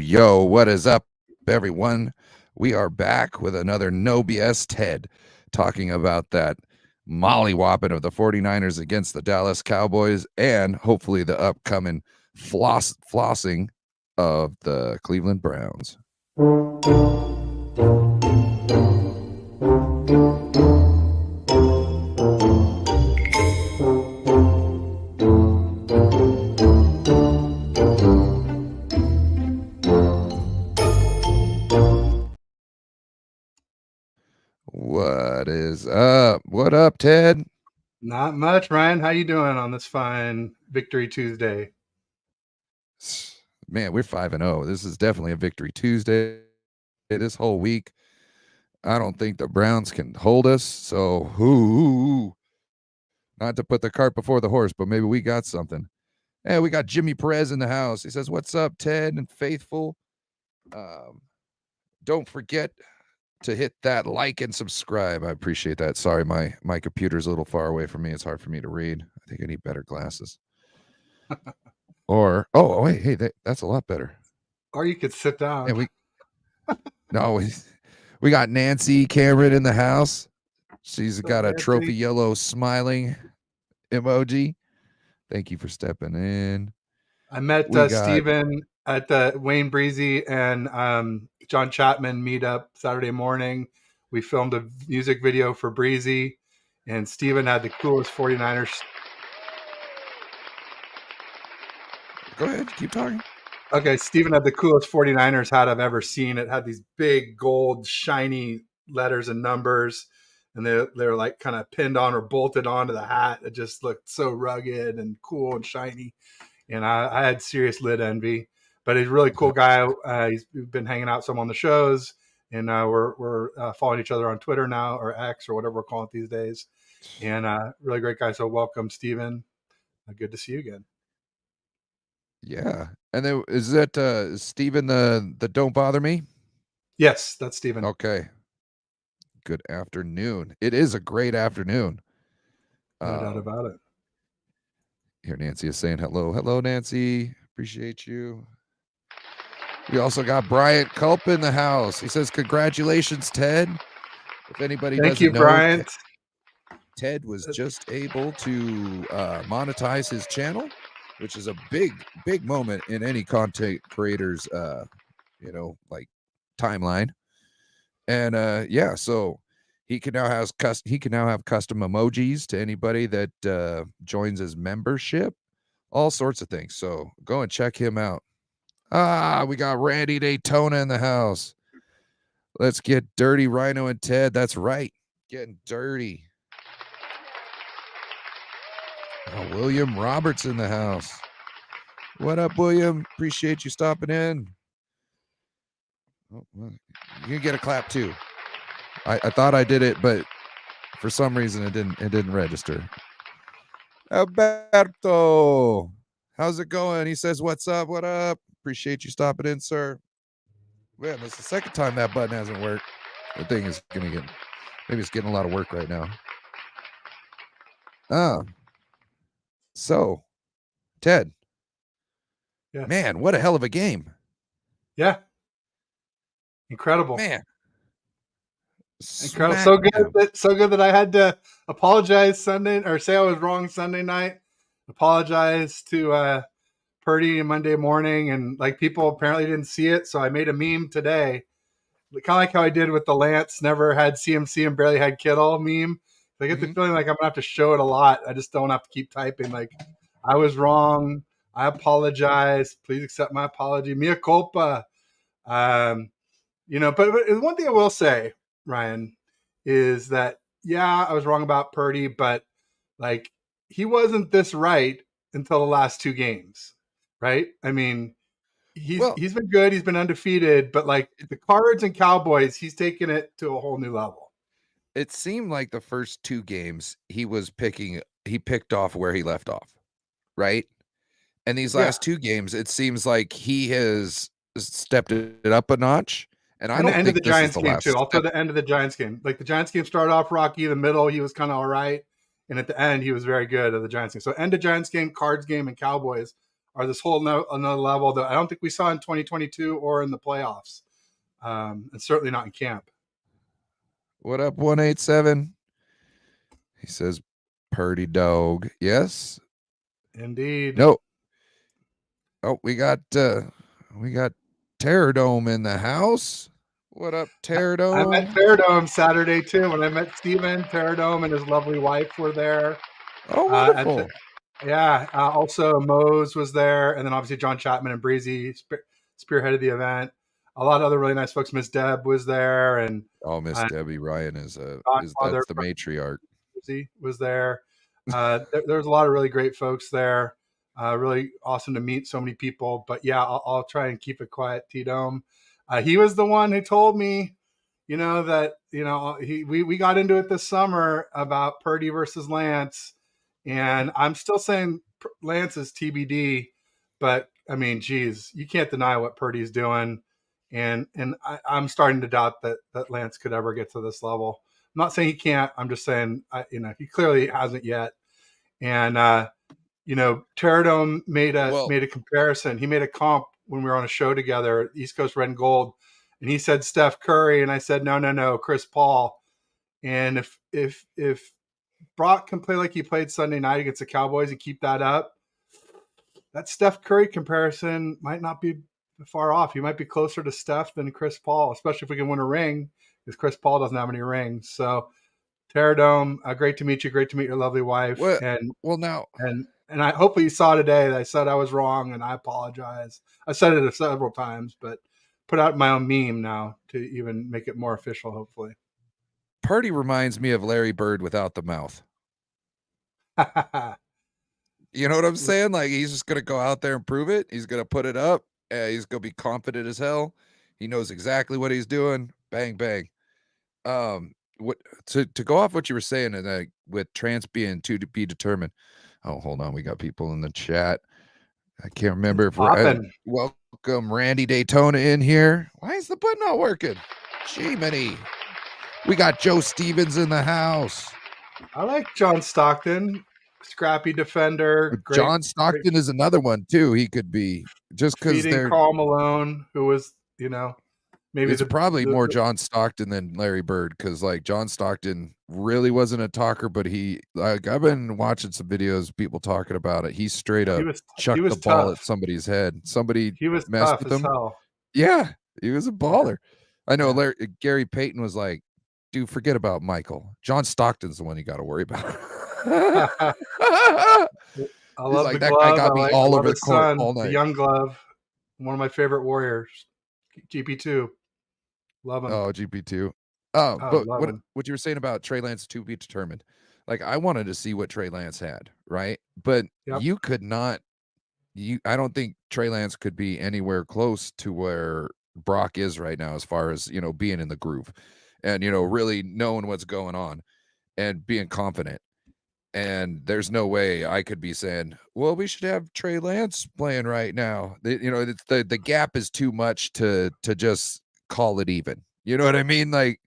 Yo, what is up, everyone? We are back with another No BS Ted talking about that mollywhopping of the 49ers against the Dallas Cowboys and hopefully the upcoming flossing of the Cleveland Browns. What is up? What up, Ted? Not much, Ryan. How you doing on this fine Victory Tuesday? Man, we're 5-0. This is definitely a Victory Tuesday. This whole week, I don't think the Browns can hold us. So, not to put the cart before the horse, but maybe we got something. Hey, we got Jimmy Perez in the house. He says, "What's up, Ted and Faithful? Don't forget to hit that like and subscribe. I appreciate that. Sorry, my computer's a little far away from me. It's hard for me to read. I think I need better glasses. Or hey, that's a lot better. Or you could sit down. Yeah, we got Nancy Cameron in the house. She's got a trophy yellow smiling emoji. Thank you for stepping in. I met Steven at the Wayne Breezy and John Chapman meetup Saturday morning. We filmed a music video for Breezy, and Steven had the coolest 49ers. Go ahead, keep talking. Okay, Steven had the coolest 49ers hat I've ever seen. It had these big gold shiny letters and numbers, and they're like kind of pinned on or bolted onto the hat. It just looked so rugged and cool and shiny. And I had serious lid envy, but he's a really cool guy. He's been hanging out some on the shows, and we're following each other on Twitter now, or X, or whatever we're calling it these days. And really great guy. So welcome, Steven. Good to see you again. Yeah. And then is that Steven the Don't Bother Me? Yes, that's Steven. Okay. Good afternoon. It is a great afternoon. No doubt about it. Here, Nancy is saying hello. Hello, Nancy. Appreciate you. We also got Bryant Culp in the house. He says, "Congratulations, Ted." If anybody doesn't know, Bryant. Ted was just able to monetize his channel, which is a big moment in any content creator's like timeline. And yeah, so he can now have custom emojis to anybody that joins his membership, all sorts of things. So go and check him out. We got Randy Daytona in the house. Let's get dirty, Rhino and Ted. That's right, getting dirty. William Roberts in the house. What up, William? Appreciate you stopping in. Well, you can get a clap too. I thought I did it, but for some reason it didn't register. Alberto, how's it going? He says, "What's up? What up? Appreciate you stopping in, sir." Man, that's the second time that button hasn't worked. The thing is maybe it's getting a lot of work right now. So, Ted. Yeah. Man, what a hell of a game. Yeah. Incredible. Man. Incredible. So good that I had to apologize Sunday, or say I was wrong Sunday night. Apologize to Purdy Monday morning, and like people apparently didn't see it, so I made a meme today. Kind of like how I did with the Lance never had CMC and barely had Kittle meme. I get the feeling like I'm gonna have to show it a lot. I just don't have to keep typing. Like, I was wrong. I apologize. Please accept my apology. Mea culpa. But one thing I will say, Ryan, is that I was wrong about Purdy, but like he wasn't this right until the last two games, right? I mean, he's been good. He's been undefeated, but like the Cards and Cowboys, he's taken it to a whole new level. It seemed like the first two games he picked off where he left off, right? And these last two games, it seems like he has stepped it up a notch. And I don't think the Giants game too. Also, the end of the Giants game, like the Giants game started off rocky. The middle, he was kind of all right, and at the end, he was very good at the Giants game. So, end of Giants game, Cards game, and Cowboys, are this whole another level that I don't think we saw in 2022 or in the playoffs, and certainly not in camp. What up, 187? He says, Purdy dog. Yes. Indeed. No. Oh, we got Terror Dome in the house. What up, Terror Dome? I met Terror Dome Saturday too. When I met Steven, Terror Dome and his lovely wife were there. Oh, wonderful. Also Mose was there, and then obviously John Chapman and Breezy spearheaded the event. A lot of other really nice folks. Miss Deb was there, and Miss Debbie Ryan is that's the matriarch. Was there. There was a lot of really great folks there. Really awesome to meet so many people. But yeah, I'll try and keep it quiet. T-Dome. He was the one who told me, that we got into it this summer about Purdy versus Lance, and I'm still saying Lance is TBD. But I mean, geez, you can't deny what Purdy's doing, and I'm starting to doubt that Lance could ever get to this level. I'm not saying he can't. I'm just saying, he clearly hasn't yet. And Terror Dome made a comparison. He made a comp when we were on a show together, East Coast Red and Gold, and he said Steph Curry, and I said no, Chris Paul. And if Brock can play like he played Sunday night against the Cowboys and keep that up, that Steph Curry comparison might not be far off. He might be closer to Steph than Chris Paul, especially if we can win a ring, because Chris Paul doesn't have any rings. So, Terror Dome, great to meet you. Great to meet your lovely wife. And I hopefully you saw today that I said I was wrong, and I apologize. I said it several times, but put out my own meme now to even make it more official, hopefully. Purdy reminds me of Larry Bird without the mouth. You know what I'm saying? Like, he's just going to go out there and prove it. He's going to put it up. He's going to be confident as hell. He knows exactly what he's doing. Bang, bang. What to go off what you were saying, and with trance being to be determined. Oh, hold on. We got people in the chat. I can't remember if we're welcome Randy Daytona in here. Why is the button not working? Gee, many. We got Joe Stevens in the house. I like John Stockton, scrappy defender. John Stockton is another one too. He could be just because they're Karl Malone, who was, maybe it's probably more John Stockton than Larry Bird, because like John Stockton really wasn't a talker, but I've been watching some videos, people talking about it. He straight up chucked the ball at somebody's head. He was messed with him. Hell. Yeah, he was a baller. I know Gary Payton was like, dude, forget about Michael. John Stockton's the one you got to worry about. I love the glove. That guy got me all over the court all night. The young glove, one of my favorite Warriors, GP2. Love him. Oh, GP2. But what you were saying about Trey Lance to be determined, like I wanted to see what Trey Lance had, right? But you could not. I don't think Trey Lance could be anywhere close to where Brock is right now, as far as being in the groove, and really knowing what's going on, and being confident. And there's no way I could be saying, well, we should have Trey Lance playing right now. The gap is too much to just call it even. You know what I mean? Like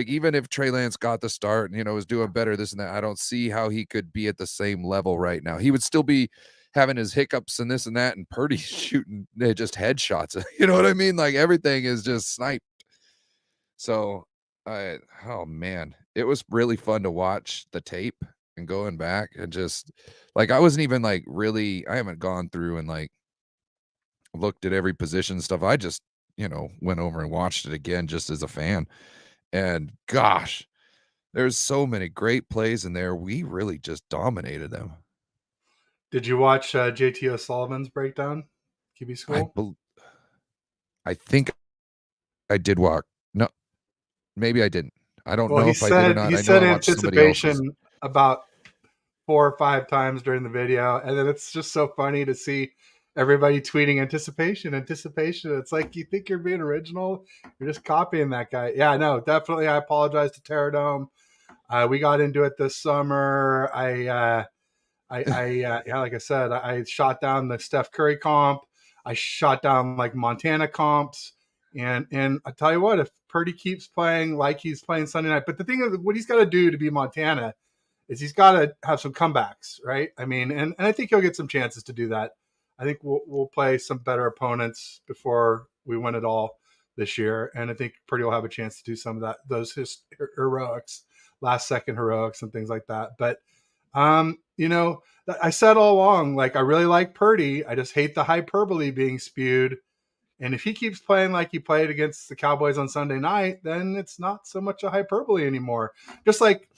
even if Trey Lance got the start and was doing better, this and that, I don't see how he could be at the same level right now. He would still be having his hiccups and this and that, and Purdy's shooting just headshots. You know what I mean? Like everything is just sniped. So oh man, it was really fun to watch the tape and going back and just like I wasn't even like really, I haven't gone through and like looked at every position stuff. I just went over and watched it again just as a fan, and gosh, there's so many great plays in there. We really just dominated them. Did you watch JT O'Sullivan's breakdown, QB School? I think I did watch. No, maybe I didn't. I don't know if I did or not. He said anticipation about 4 or 5 times during the video, and then it's just so funny to see everybody tweeting anticipation. It's like, you think you're being original, you're just copying that guy. Yeah, no, definitely. I apologize to Terror Dome. We got into it this summer. Like I said, I shot down the Steph Curry comp. I shot down like Montana comps, and I tell you what, if Purdy keeps playing like he's playing Sunday night, but the thing is, what he's got to do to be Montana is he's got to have some comebacks, right? I mean, and I think he'll get some chances to do that. I think we'll play some better opponents before we win it all this year, and I think Purdy will have a chance to do some of those heroics, last second heroics and things like that. But I said all along, like, I really like Purdy. I just hate the hyperbole being spewed. And if he keeps playing like he played against the Cowboys on Sunday night, then it's not so much a hyperbole anymore. Just like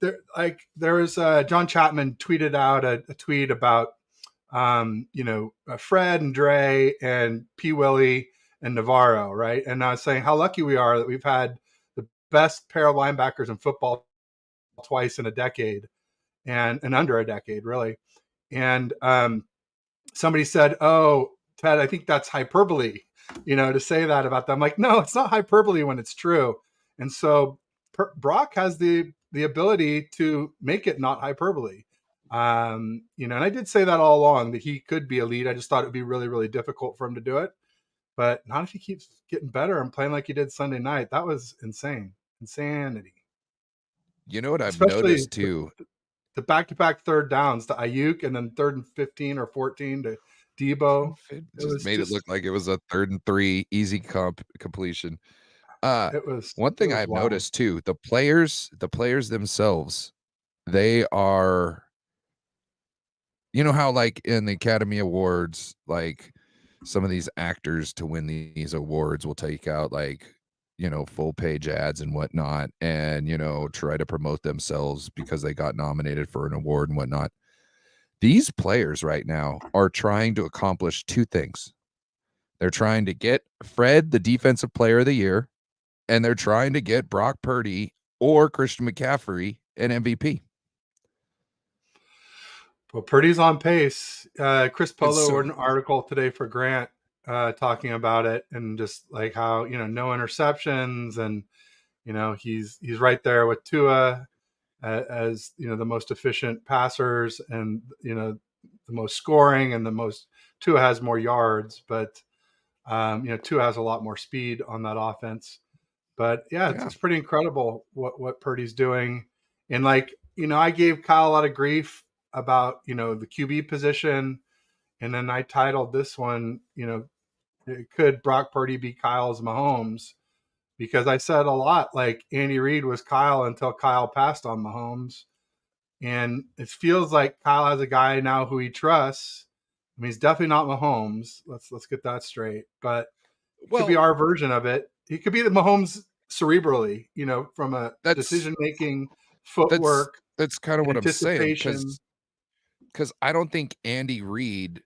there was John Chapman tweeted out a tweet about Fred and Dre and P. Willie and Navarro, right? And I was saying how lucky we are that we've had the best pair of linebackers in football twice in a decade, and under a decade, really. And somebody said, "Oh, Ted, I think that's hyperbole, to say that about them." Like, no, it's not hyperbole when it's true. And so Brock has the ability to make it not hyperbole. And I did say that all along, that he could be elite. I just thought it'd be really, really difficult for him to do it. But not if he keeps getting better and playing like he did Sunday night. That was insanity. You know what I've Especially noticed too? The back-to-back third downs to Ayuk, and then 3rd and 15 or 14 to Debo. It look like it was a 3rd and 3 easy completion. It was one thing I've noticed too, the players themselves, they are, how like in the Academy Awards, like some of these actors to win these awards will take out like, full page ads and whatnot, and, try to promote themselves because they got nominated for an award and whatnot. These players right now are trying to accomplish two things. They're trying to get Fred the Defensive Player of the Year, and they're trying to get Brock Purdy or Christian McCaffrey an MVP. Well, Purdy's on pace. Chris Polo wrote an article today for Grant talking about it, and just like how, no interceptions, and, he's right there with Tua as, the most efficient passers, and, the most scoring, and Tua has more yards, but, Tua has a lot more speed on that offense. But yeah, it's pretty incredible what Purdy's doing. And like, I gave Kyle a lot of grief about, the QB position. And then I titled this one, could Brock Purdy be Kyle's Mahomes? Because I said a lot, like, Andy Reid was Kyle until Kyle passed on Mahomes. And it feels like Kyle has a guy now who he trusts. I mean, he's definitely not Mahomes. Let's get that straight. But it could be our version of it. He could be the Mahomes cerebrally, from a decision-making, footwork. That's kind of what I'm saying. Because I don't think Andy Reid,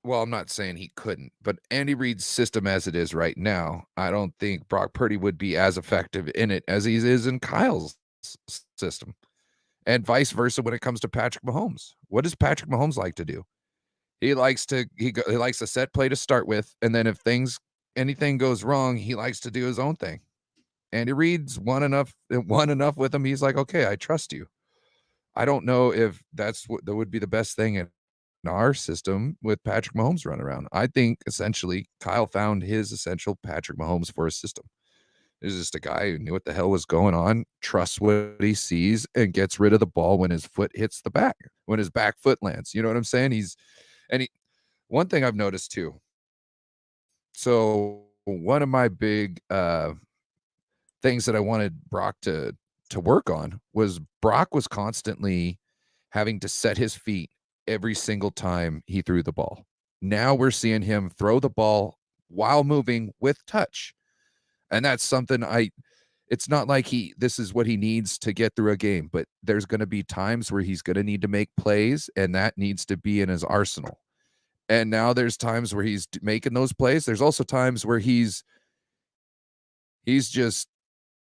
well, I'm not saying he couldn't, but Andy Reid's system as it is right now, I don't think Brock Purdy would be as effective in it as he is in Kyle's system. And vice versa when it comes to Patrick Mahomes. What does Patrick Mahomes like to do? He likes a set play to start with, and then if anything goes wrong, he likes to do his own thing. Andy Reid's won enough with him. He's like, okay, I trust you. I don't know if that would be the best thing in our system with Patrick Mahomes running around. I think essentially Kyle found his essential Patrick Mahomes for his system. He's just a guy who knew what the hell was going on, trusts what he sees, and gets rid of the ball when his foot hits the back, when his back foot lands. You know what I'm saying? One thing I've noticed too. So one of my big things that I wanted Brock to work on was Brock was constantly having to set his feet every single time he threw the ball. Now we're seeing him throw the ball while moving with touch. And that's something it's not like this is what he needs to get through a game, but there's going to be times where he's going to need to make plays, and that needs to be in his arsenal. And now there's times where he's making those plays. There's also times where he's just,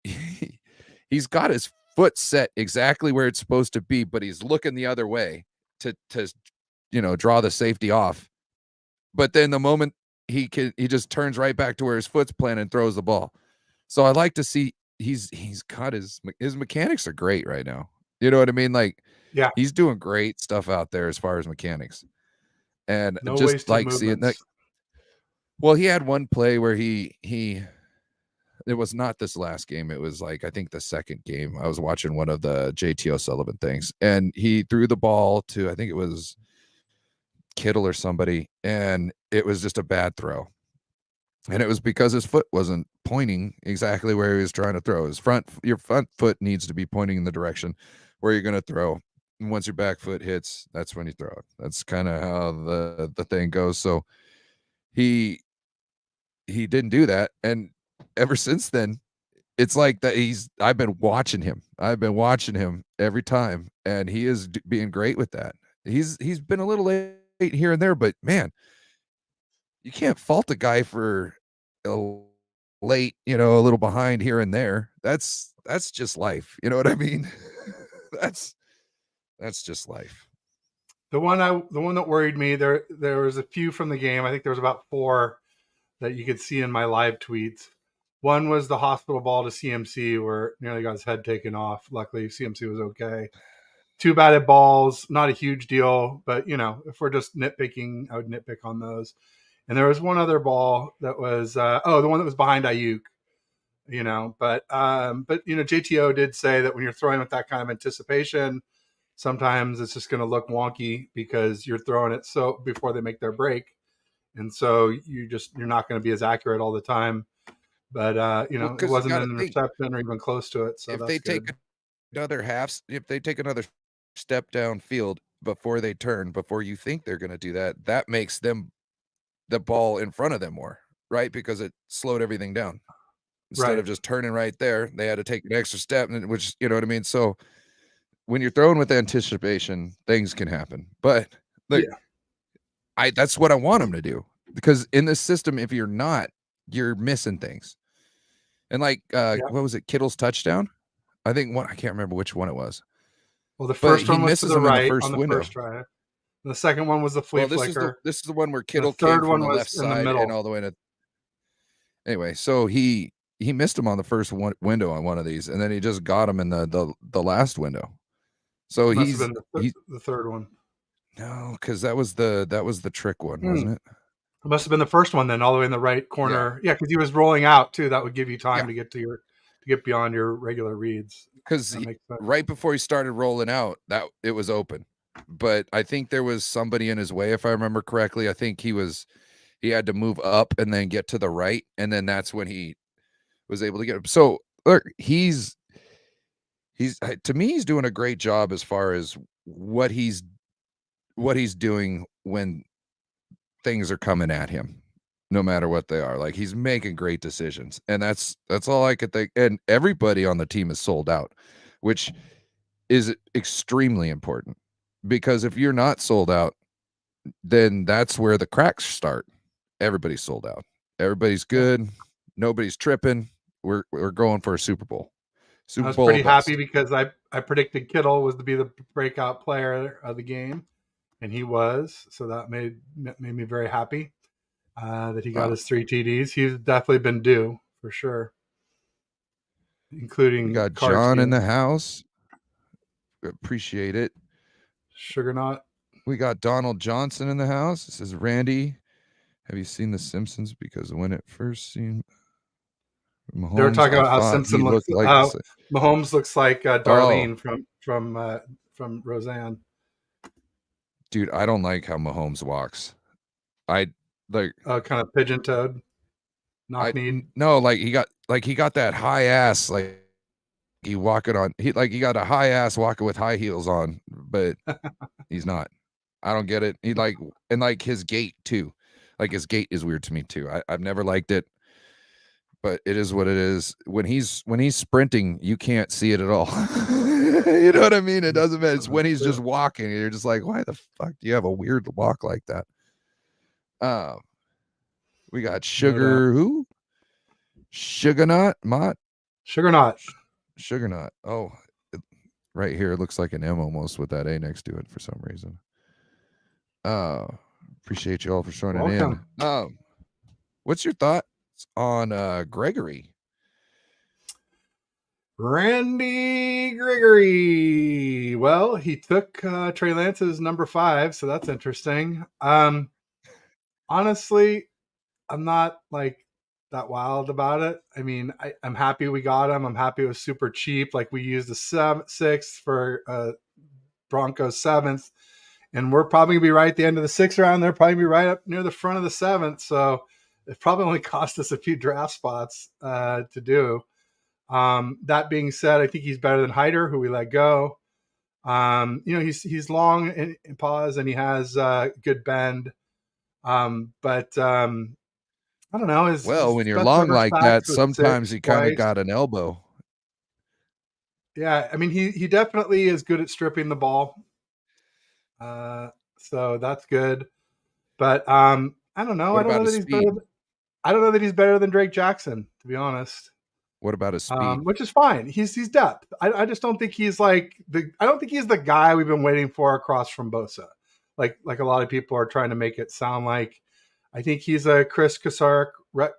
he's got his foot set exactly where it's supposed to be, but he's looking the other way to draw the safety off. But then the moment he just turns right back to where his foot's planted and throws the ball. So I like to see he's got his mechanics are great right now. You know what I mean? Like, yeah, he's doing great stuff out there as far as mechanics. And just like seeing that. Well, he had one play where it was not this last game. It was like, I think the second game. I was watching one of the JT O'Sullivan things, and he threw the ball to, I think it was Kittle or somebody, and it was just a bad throw. And it was because his foot wasn't pointing exactly where he was trying to throw. Your front foot needs to be pointing in the direction where you're going to throw. And once your back foot hits, that's when you throw it. That's kind of how the thing goes. So he didn't do that, and ever since then, it's like that. I've been watching him. I've been watching him every time, and he is being great with that. He's been a little late here and there, but man, you can't fault a guy for a late, a little behind here and there. That's just life. You know what I mean? that's just life. The one that worried me, there was a few from the game. I think there was about 4 that you could see in my live tweets. One was the hospital ball to CMC where nearly got his head taken off. Luckily, CMC was okay. 2 batted balls, not a huge deal, but if we're just nitpicking, I would nitpick on those. And there was one other ball that was the one that was behind Ayuk. But JTO did say that when you're throwing with that kind of anticipation, sometimes it's just going to look wonky because you're throwing it so before they make their break, and so you're not going to be as accurate all the time. But it wasn't an interception or even close to it. So if that's they good. take if they take another step downfield before they turn, before you think they're going to do that, that makes them the ball in front of them more, right? Because it slowed everything down. Instead of just turning right there, they had to take an extra step, which, you know what I mean? So when you're throwing with anticipation, things can happen. But that's what I want them to do. Because in this system, if you're not, you're missing things. And what was it? Kittle's touchdown? I think I can't remember which one it was. Well, the first one was to the right on the first drive. The second one was the flea flicker. This is the one where Kittle came from the left side and all the way to. Anyway, so he missed him on the first window on one of these, and then he just got him in the last window. So he's the third one. No, because that was the trick one, wasn't it? It must have been the first one then, all the way in the right corner. Yeah, because he was rolling out too. That would give you time to get beyond your regular reads. Because right before he started rolling out, that it was open. But I think there was somebody in his way, if I remember correctly. I think he had to move up and then get to the right, and then that's when he was able to get him. So look, he's to me, he's doing a great job as far as what he's doing when things are coming at him, no matter what they are. Like, he's making great decisions, and that's all I could think. And everybody on the team is sold out, which is extremely important, because if you're not sold out, then that's where the cracks start. Everybody's sold out. Everybody's good. Nobody's tripping. We're going for a Super Bowl. I was pretty happy because I predicted Kittle was to be the breakout player of the game, and he was. So that made me very happy that he got his 3 TDs. He's definitely been due for sure, including we got John in the house. Appreciate it. Sugarnaut. We got Donald Johnson in the house. This is Randy. Have you seen The Simpsons? Because when it first seemed Mahomes, they were talking about how Simpson looks like Mahomes looks like Darlene from Roseanne. Dude, I don't like how Mahomes walks. I like kind of pigeon-toed. No, he got that high ass, like he got a high ass walking with high heels on, but he's not. I don't get it. And his gait too. Like, his gait is weird to me too. I've never liked it, but it is what it is. When he's sprinting, you can't see it at all. You know what I mean? It doesn't matter. It's when he's just walking, and you're just like, why the fuck do you have a weird walk like that? We got who? Sugarnaut. Oh, right here, it looks like an M almost with that A next to it for some reason. Appreciate you all for joining in. What's your thoughts on Gregory? Randy Gregory. Well, he took Trey Lance's number 5, so that's interesting. Honestly, I'm not that wild about it. I mean, I'm happy we got him. I'm happy it was super cheap. Like, we used the 6th for Broncos 7th, and we're probably gonna be right at the end of the 6th round. They're probably gonna be right up near the front of the 7th. So it probably only cost us a few draft spots to do. That being said, I think he's better than Hyder, who we let go. He's long in pause and he has good bend. But I don't know. Well, when you're long like that, sometimes you kind of got an elbow. Yeah, I mean, he definitely is good at stripping the ball. So that's good. But I don't know. I don't know that he's better than Drake Jackson, to be honest. What about his speed? Which is fine. He's depth. I just don't think he's I don't think he's the guy we've been waiting for across from Bosa. Like a lot of people are trying to make it sound like. I think he's a Chris Kosarek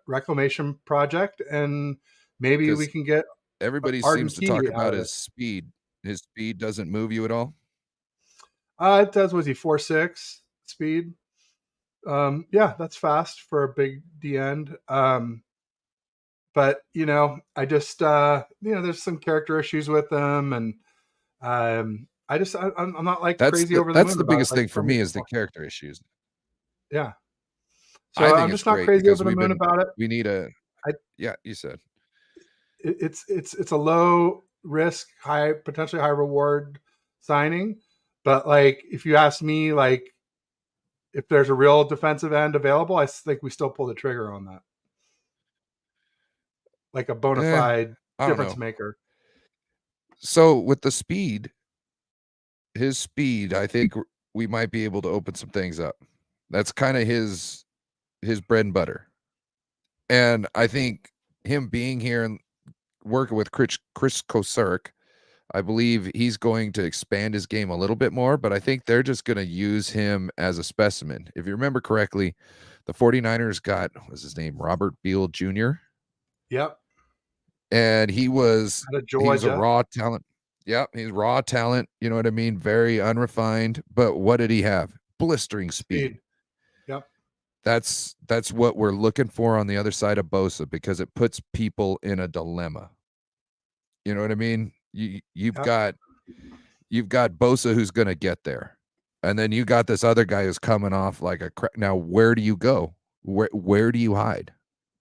reclamation project, and maybe we can get. Everybody seems to talk about his speed. His speed doesn't move you at all. It does. Was he 4.6 speed? Yeah, that's fast for a big D end. But I just there's some character issues with them, and I'm not crazy over the moon. That's the biggest thing for me is the character issues. Yeah. So I'm just not crazy over the moon about it. We need yeah, you said it's a low risk, potentially high reward signing. But if you ask me, if there's a real defensive end available, I think we still pull the trigger on that. Like a bona fide difference maker. So with the speed, his speed, I think we might be able to open some things up. That's kind of his bread and butter. And I think him being here and working with Chris Kosarek, I believe he's going to expand his game a little bit more, but I think they're just going to use him as a specimen. If you remember correctly, the 49ers got, what's his name, Robert Beal Jr.? Yep. And he was a raw talent. Yep, he's raw talent. You know what I mean? Very unrefined. But what did he have? Blistering speed. Yep. That's what we're looking for on the other side of Bosa, because it puts people in a dilemma. You know what I mean? You've got Bosa who's going to get there, and then you got this other guy who's coming off like a now. Where do you go? Where do you hide?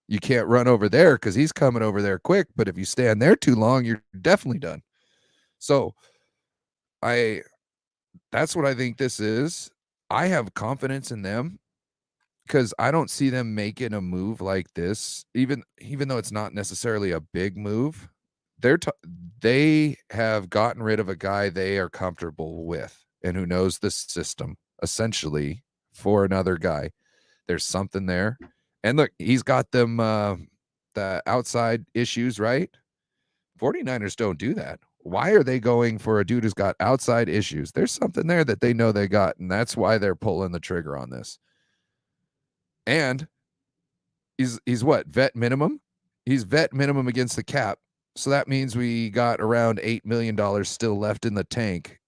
You can't run over there because he's coming over there quick. But if you stand there too long, you're definitely done. So that's what I think this is. I have confidence in them because I don't see them making a move like this, even though it's not necessarily a big move. They have gotten rid of a guy they are comfortable with and who knows the system essentially for another guy. There's something there. And look, he's got them the outside issues, right? 49ers don't do that. Why are they going for a dude who's got outside issues? There's something there that they know they got, and that's why they're pulling the trigger on this. And he's what? Vet minimum? He's vet minimum against the cap. So that means we got around $8 million still left in the tank.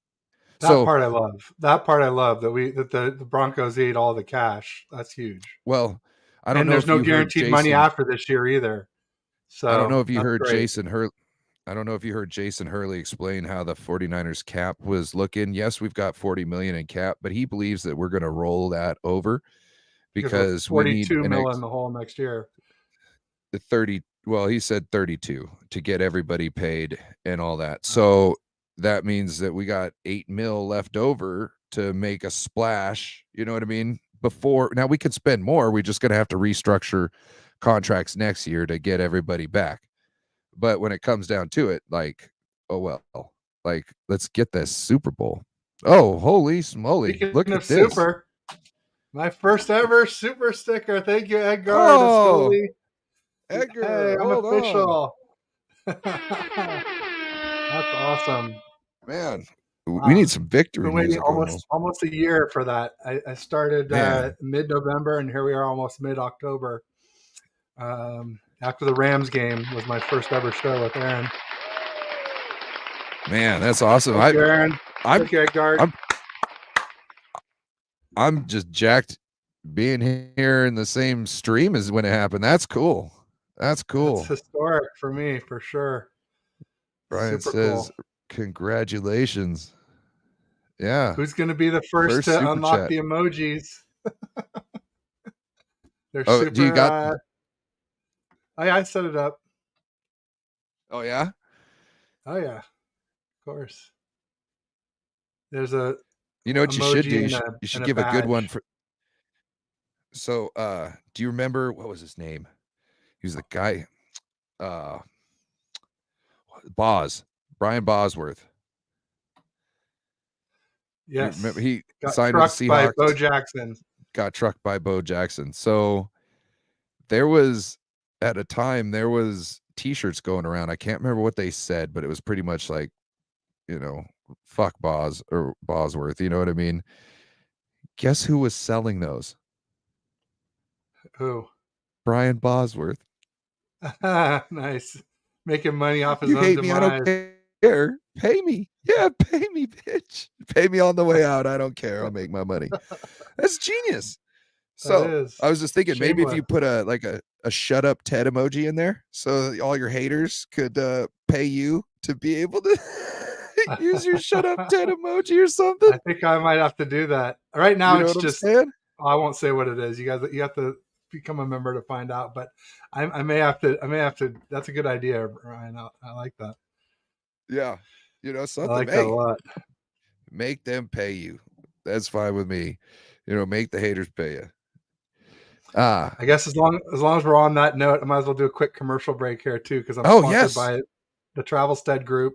That part I love. That the Broncos ate all the cash. That's huge. Well, I don't know. There's no guaranteed money after this year either. So I don't know if you heard Jason Hurley. I don't know if you heard Jason Hurley explain how the 49ers cap was looking. Yes, we've got $40 million in cap, but he believes that we're going to roll that over because we need $42 million in the hole next year. The 30. Well, he said 32 to get everybody paid and all that. So that means that we got $8 million left over to make a splash. You know what I mean? Now we could spend more. We're just going to have to restructure contracts next year to get everybody back. But when it comes down to it, oh well, let's get this Super Bowl. Oh, holy smoly. Speaking look at this. Super, my first ever super sticker. Thank you, Edgar. Oh, Edgar, hey, I'm official. That's awesome. Man, we need some victory. Been waiting almost a year for that. I started mid-November, and here we are almost mid-October. After the Rams game was my first ever show with Aaron. Man, that's awesome. Aaron. I'm just jacked being here in the same stream as when it happened. That's cool. That's cool. It's historic for me, for sure. Brian says, congratulations. Yeah. Who's going to be the first First to super unlock chat. the emojis? They're Oh, do you super. got? I set it up. Oh yeah. Oh yeah, of course. There's a You know what you should do? emoji You should and a give a good one badge. for. So, do you remember what was his name? He was the guy, uh, Brian Bosworth. You remember Yes, he got signed with trucked the by Bo Seahawks, Jackson. got trucked by Bo Jackson. So there was at a time there was T-shirts going around. I can't remember what they said, but it was pretty much like, fuck Boz or Bosworth. You know what I mean? Guess who was selling those? Who? Brian Bosworth. Nice, making money off his You own hate me, I don't demise. care. Pay me. Yeah, pay me, bitch. Pay me on the way out. I don't care. I'll make my money. That's genius. That So is I was just thinking maybe if shameless. you put a shut up Ted emoji in there so that all your haters could pay you to be able to use your shut up Ted emoji or something. I think I might have to do that. Right now, You know it's what I'm just saying? I won't say what it is. You have to become a member to find out. But I may have to. I may have to. That's a good idea, Ryan. I like that. Yeah. I Something. like that a Hey, lot. make them pay you. That's fine with me. Make the haters pay you. Ah. I guess as long as we're on that note, I might as well do a quick commercial break here too, because I'm Oh, sponsored yes. by the Travelstead Group.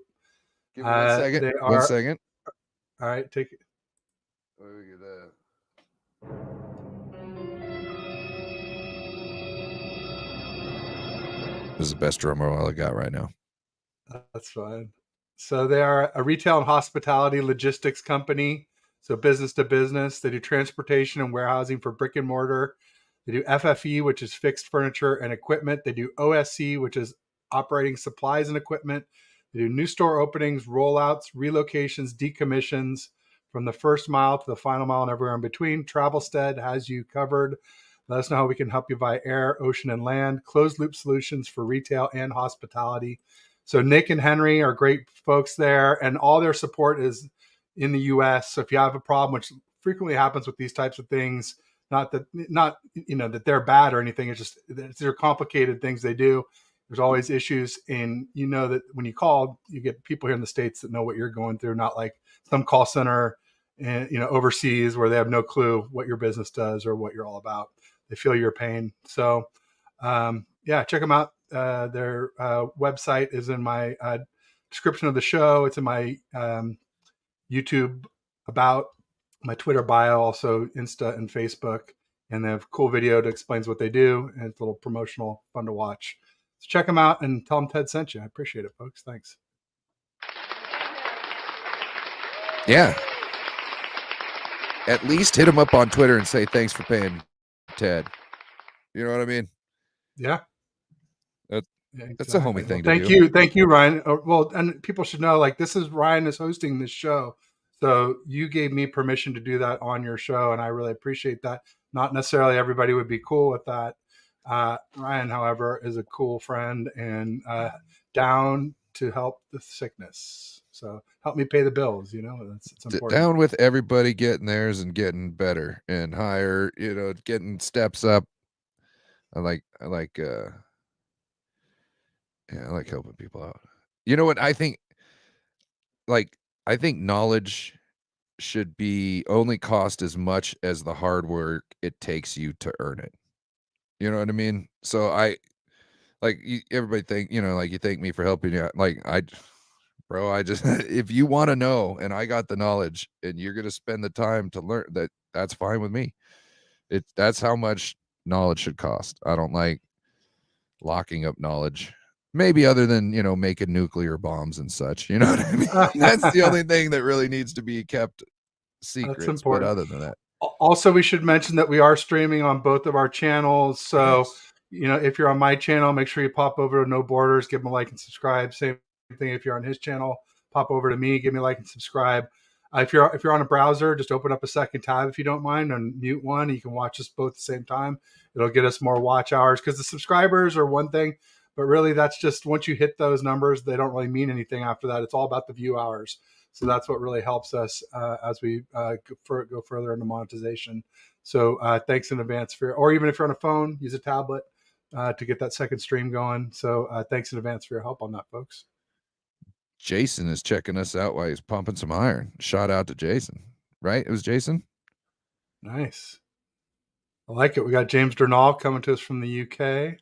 Give me 1 second. They 1 are second. all right. Take it. Look at that. This is the best drum roll I got right now. That's fine. So they are a retail and hospitality logistics company. So business to business. They do transportation and warehousing for brick and mortar. They do FFE, which is fixed furniture and equipment. They do OSC, which is operating supplies and equipment. They do new store openings, rollouts, relocations, decommissions from the first mile to the final mile and everywhere in between. Travelstead has you covered. Let us know how we can help you via air, ocean, and land. Closed loop solutions for retail and hospitality. So Nick and Henry are great folks there, and all their support is in the U.S. So if you have a problem, which frequently happens with these types of things, not that they're bad or anything. It's just they're complicated things they do. There's always issues, and that when you call, you get people here in the States that know what you're going through, not like some call center and overseas where they have no clue what your business does or what you're all about. They feel your pain. So yeah, check them out. Their website is in my description of the show. It's in my YouTube about, my Twitter bio, also Insta and Facebook. And they have a cool video that explains what they do. And it's a little promotional, fun to watch. So check them out and tell them Ted sent you. I appreciate it, folks. Thanks. Yeah. At least hit him up on Twitter and say thanks for paying Ted. You know what I mean? Yeah. That's a homie thing to do. Thank you, Ryan. Well, and people should know, like, this is Ryan is hosting this show. So you gave me permission to do that on your show, and I really appreciate that. Not necessarily everybody would be cool with that. Ryan, however, is a cool friend and down to help the sickness. So help me pay the bills. It's important. Down with everybody getting theirs and getting better and higher, getting steps up. I like helping people out. You know what? I think knowledge should be only cost as much as the hard work it takes you to earn it. You know what I mean? So everybody think, you thank me for helping you out. I just, if you want to know and I got the knowledge and you're going to spend the time to learn that's fine with me. That's how much knowledge should cost. I don't like locking up knowledge. Maybe other than, making nuclear bombs and such, you know what I mean? That's the only thing that really needs to be kept secrets. That's important. But other than that. Also, we should mention that we are streaming on both of our channels. So, yes. If you're on my channel, make sure you pop over to No Borders, give him a like and subscribe. Same thing if you're on his channel, pop over to me, give me a like and subscribe. If you're on a browser, just open up a second tab if you don't mind and mute one. You can watch us both at the same time. It'll get us more watch hours because the subscribers are one thing, but really that's just once you hit those numbers, they don't really mean anything after that. It's all about the view hours. So that's what really helps us as we go further into monetization. So thanks in advance or even if you're on a phone, use a tablet to get that second stream going. So thanks in advance for your help on that, folks. Jason is checking us out while he's pumping some iron. Shout out to Jason. Right? It was Jason? Nice. I like it. We got James Durnall coming to us from the UK.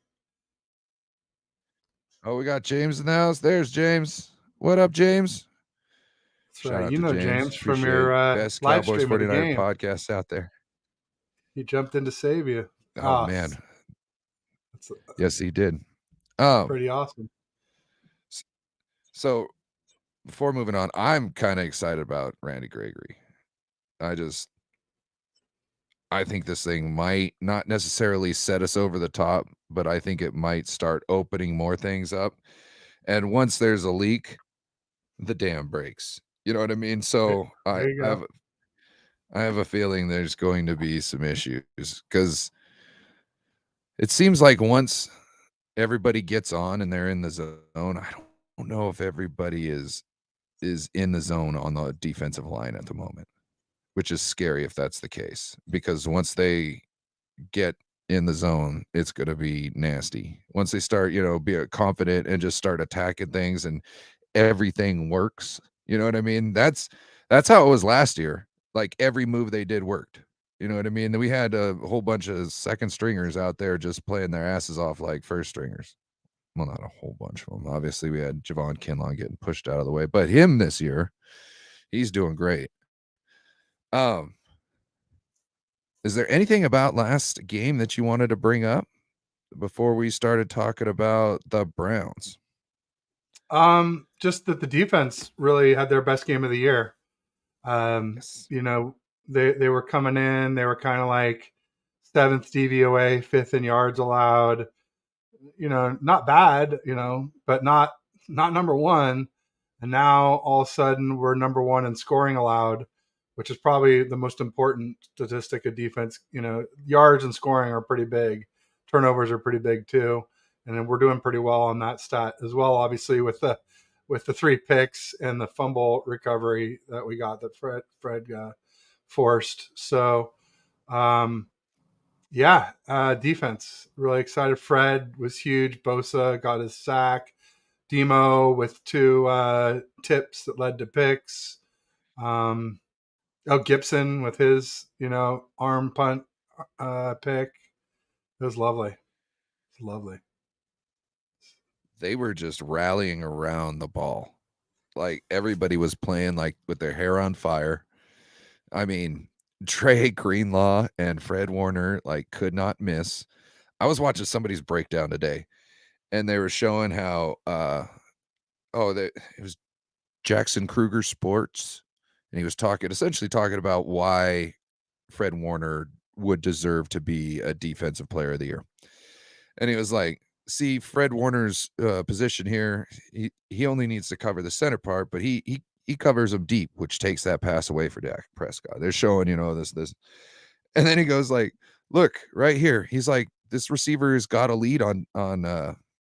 Oh, we got James in the house. There's James. What up, James? That's right. You know James from your best live Cowboys stream of the 49er game. podcast out there. He jumped in to save you. Oh man. Yes, he did. Pretty awesome. So before moving on, I'm kind of excited about Randy Gregory. I think this thing might not necessarily set us over the top, but I think it might start opening more things up. And once there's a leak, the dam breaks. You know what I mean? So I have a feeling there's going to be some issues because it seems like once everybody gets on and they're in the zone, I don't know if everybody is in the zone on the defensive line at the moment, which is scary if that's the case, because once they get in the zone, it's going to be nasty. Once they start, be confident and just start attacking things and everything works. You know what I mean? That's how it was last year. Like every move they did worked. You know what I mean? We had a whole bunch of second stringers out there just playing their asses off like first stringers. Well, not a whole bunch of them. Obviously, we had Javon Kinlaw getting pushed out of the way, but him this year, he's doing great. Is there anything about last game that you wanted to bring up before we started talking about the Browns? Just that the defense really had their best game of the year. Yes. They were coming in, they were kind of like 7th DVOA, 5th in yards allowed. Not bad, but not number one. And now all of a sudden we're number one in scoring allowed, which is probably the most important statistic of defense. Yards and scoring are pretty big. Turnovers are pretty big too. And then we're doing pretty well on that stat as well, obviously with the 3 picks and the fumble recovery that we got that Fred forced. So, defense, really excited. Fred was huge. Bosa got his sack. Demo with 2 tips that led to picks. Gibson with his, arm punt pick. It was lovely. It's lovely. They were just rallying around the ball. Like everybody was playing like with their hair on fire. I mean, Trey Greenlaw and Fred Warner like could not miss. I was watching somebody's breakdown today and they were showing how it was Jackson Kruger Sports, and he was essentially talking about why Fred Warner would deserve to be a defensive player of the year. And he was like, see, Fred Warner's position here, he only needs to cover the center part, but he covers them deep, which takes that pass away for Dak Prescott. They're showing, this. And then he goes like, look, right here. He's like, this receiver has got a lead on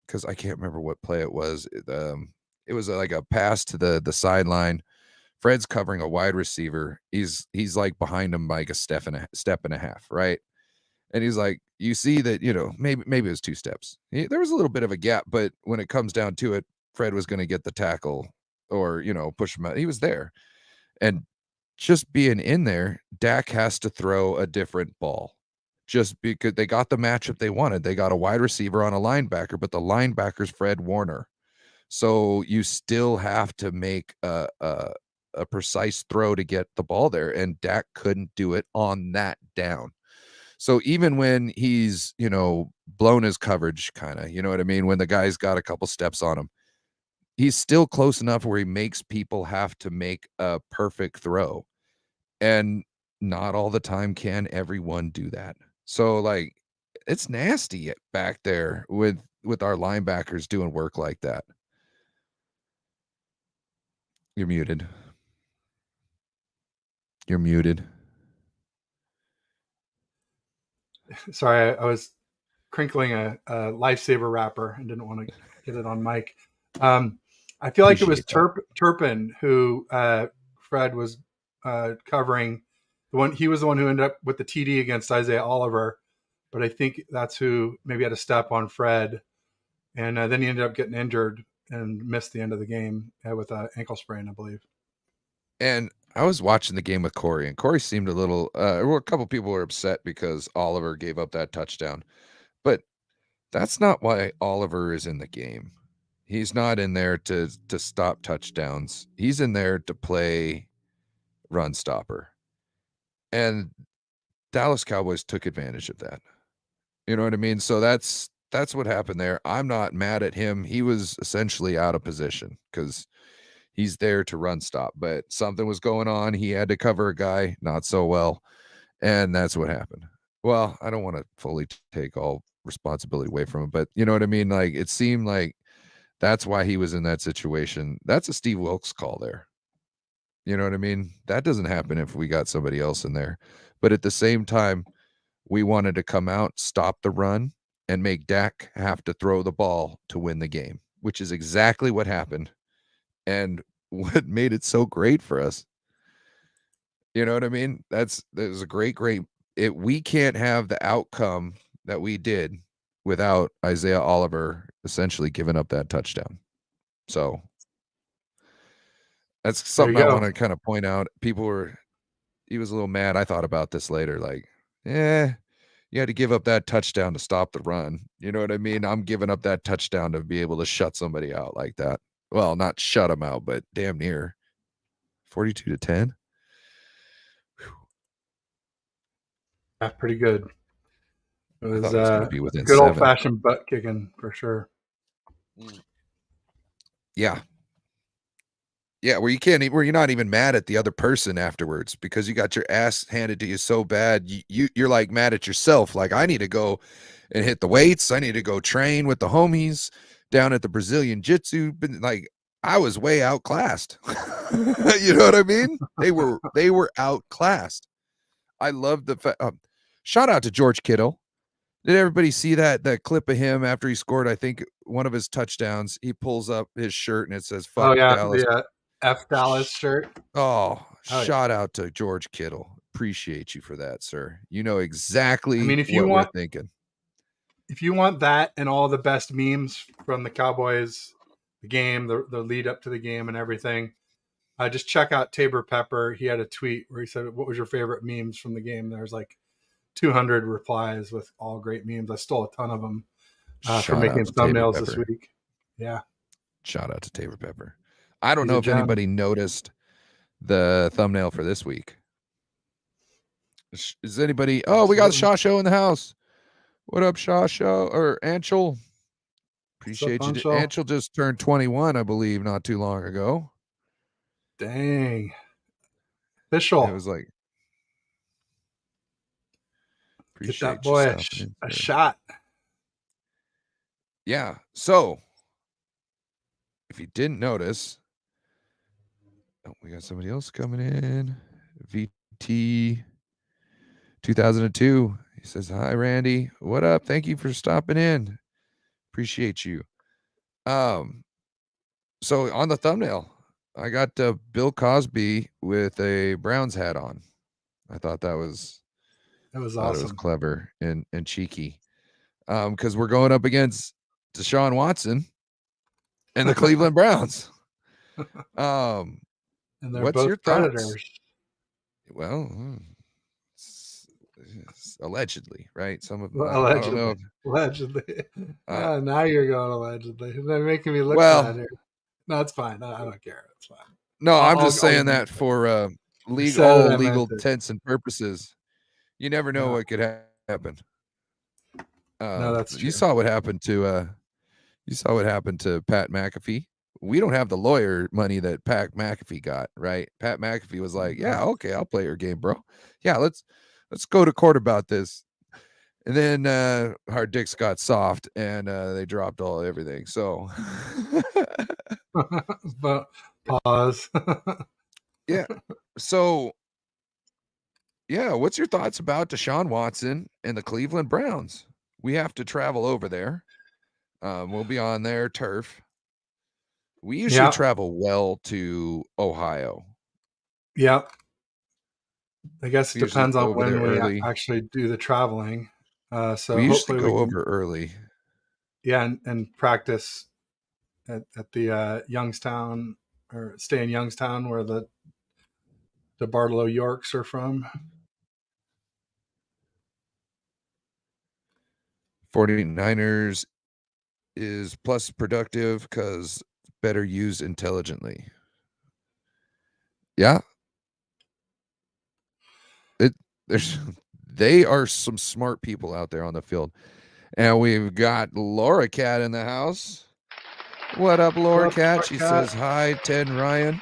because I can't remember what play it was. It was like a pass to the sideline. Fred's covering a wide receiver. He's like behind him by like a step and a half, right? And he's like, you see that, maybe it was 2 steps. There was a little bit of a gap, but when it comes down to it, Fred was going to get the tackle or, push him out. He was there. And just being in there, Dak has to throw a different ball just because they got the matchup they wanted. They got a wide receiver on a linebacker, but the linebacker's Fred Warner. So you still have to make a precise throw to get the ball there. And Dak couldn't do it on that down. So even when he's, blown his coverage kind of, you know what I mean? When the guy's got a couple steps on him, he's still close enough where he makes people have to make a perfect throw. And not all the time can everyone do that. So like, it's nasty back there with our linebackers doing work like that. You're muted. You're muted. Sorry, I was crinkling a lifesaver wrapper and didn't want to get it on mic. I feel like it was Turpin who Fred was covering the one. He was the one who ended up with the TD against Isaiah Oliver, but I think that's who maybe had a step on Fred, and then he ended up getting injured and missed the end of the game with an ankle sprain, I believe. And I was watching the game with Corey, and Corey seemed a little. Well, a couple people were upset because Oliver gave up that touchdown, but that's not why Oliver is in the game. He's not in there to stop touchdowns. He's in there to play run stopper. And Dallas Cowboys took advantage of that. You know what I mean? So that's what happened there. I'm not mad at him. He was essentially out of position because he's there to run stop, but something was going on. He had to cover a guy not so well, and that's what happened. Well, I don't want to fully take all responsibility away from him, but you know what I mean? Like, it seemed like that's why he was in that situation. That's a Steve Wilkes call there. You know what I mean? That doesn't happen if we got somebody else in there. But at the same time, we wanted to come out, stop the run, and make Dak have to throw the ball to win the game, which is exactly what happened. And what made it so great for us. You know what I mean? That was a great. We can't have the outcome that we did without Isaiah Oliver essentially giving up that touchdown. So that's something I want to kind of point out. He was a little mad. I thought about this later, like, you had to give up that touchdown to stop the run. You know what I mean? I'm giving up that touchdown to be able to shut somebody out like that. Well, not shut them out, but damn near. 42-10. Yeah, pretty good. It was going to be within good 7. old-fashioned butt kicking for sure. Yeah. Yeah, where you're not even mad at the other person afterwards because you got your ass handed to you so bad. You're like mad at yourself. Like, I need to go and hit the weights. I need to go train with the homies down at the Brazilian Jitsu. But like, I was way outclassed. You know what I mean? They were outclassed. I love the fact. Shout out to George Kittle. Did everybody see that clip of him after he scored, I think, one of his touchdowns? He pulls up his shirt and it says "Fuck Dallas." The F Dallas shirt. Shout out to George Kittle. Appreciate you for that, sir. You know exactly we're thinking. If you want that and all the best memes from the Cowboys, the game, the lead up to the game and everything, just check out Tabor Pepper. He had a tweet where he said, "What was your favorite memes from the game?" There's like 200 replies with all great memes. I stole a ton of them for making thumbnails this week. Yeah. Shout out to Tabor Pepper. I don't know if anybody noticed the thumbnail for this week. Is anybody? Oh, we got Shaw Show in the house. What up, Shaw Show or Anchel? Appreciate you. Anchel just turned 21, I believe, not too long ago. Dang. Official. It was like, get that boy a shot. Yeah. So, if you didn't notice, we got somebody else coming in. VT 2002. He says, "Hi, Randy. What up? Thank you for stopping in. Appreciate you." So on the thumbnail, I got Bill Cosby with a Browns hat on. I thought that was awesome. It was clever and cheeky. Because we're going up against Deshaun Watson and the Cleveland Browns. And they're what's both your predators. Thoughts? Well, allegedly, right? Some of allegedly. Now you're going allegedly. They're making me look bad here. No, it's fine. I don't care. It's fine. No, I'm just saying that for legal intents and purposes. You never know what could happen. No, that's true. You saw what happened to Pat McAfee. We don't have the lawyer money that Pat McAfee got, right? Pat McAfee was like, "Yeah, okay, I'll play your game, bro. Yeah, let's go to court about this." And then hard dicks got soft and they dropped everything. So but pause. Yeah. So yeah, what's your thoughts about Deshaun Watson and the Cleveland Browns? We have to travel over there. We'll be on their turf. We usually travel well to Ohio. Yep. I guess it We usually depends go on over there when we early. actually do the traveling. So We usually hopefully we go can, over early. yeah, and practice at the Youngstown, or stay in Youngstown where the Barlow Yorks are from. 49ers is plus productive because better used intelligently. Yeah. There's they are some smart people out there on the field. And we've got Laura Cat in the house. What up, Laura What's Cat? up, She Cat? says hi, Ted and Ryan.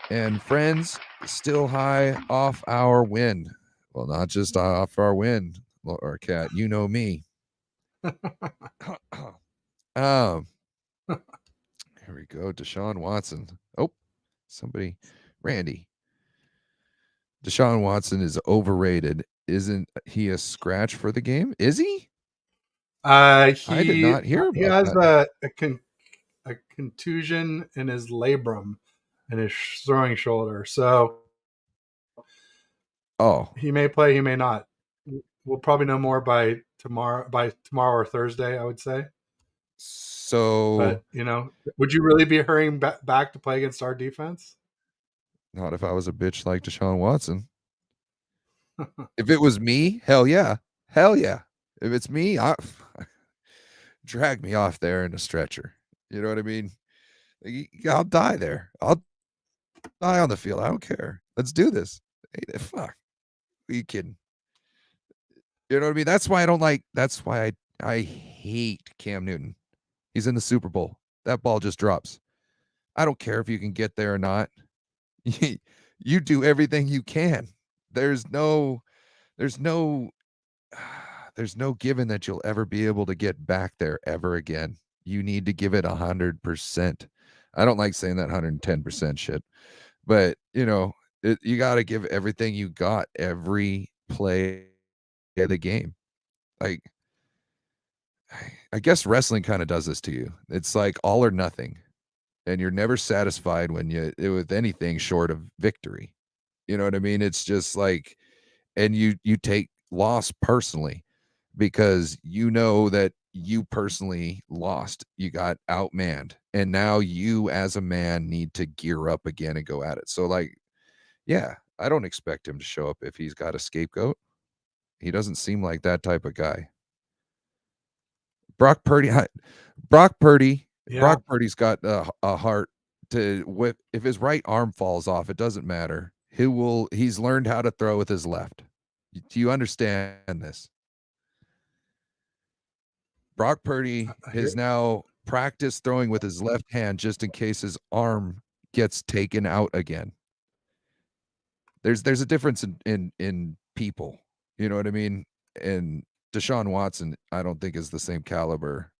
And friends, still high off our win. Well, not just off our win, Laura Cat. You know me. Here we go. Deshaun Watson. Oh, somebody. Randy. Deshaun Watson is overrated. Isn't he a scratch for the game? Is he? I did not hear He about has that. a contusion in his labrum and his throwing shoulder. So Oh, he may play, he may not. We'll probably know more by tomorrow or Thursday, I would say. so But would you really be hurrying back to play against our defense? not if I was a bitch like Deshaun Watson. If it was me, hell yeah. Hell yeah. If it's me, drag me off there in a stretcher. You know what I mean? I'll die there. I'll die on the field. I don't care. Let's do this. Hey, fuck. Are you kidding? You know what I mean? That's why I don't like. That's why I hate Cam Newton. He's in the Super Bowl. That ball just drops. I don't care if you can get there or not. You do everything you can. There's no there's no there's no given that you'll ever be able to get back there ever again. You need to give it 100%. I don't like saying that 110% shit, but you got to give everything you got every play of the game. Like, I guess wrestling kind of does this to you. It's like all or nothing, and you're never satisfied with anything short of victory. You know what I mean? It's just like, and you take loss personally because you know that you personally lost. You got outmanned, and now you as a man need to gear up again and go at it. So like, yeah, I don't expect him to show up if he's got a scapegoat. He doesn't seem like that type of guy. Brock Purdy, Brock Purdy, Yeah. Brock Purdy's got a heart to whip. If his right arm falls off, it doesn't matter. He's learned how to throw with his left. Do you understand this? Brock Purdy has now practiced throwing with his left hand just in case his arm gets taken out again. There's a difference in people. You know what I mean? And Deshaun Watson, I don't think is the same caliber.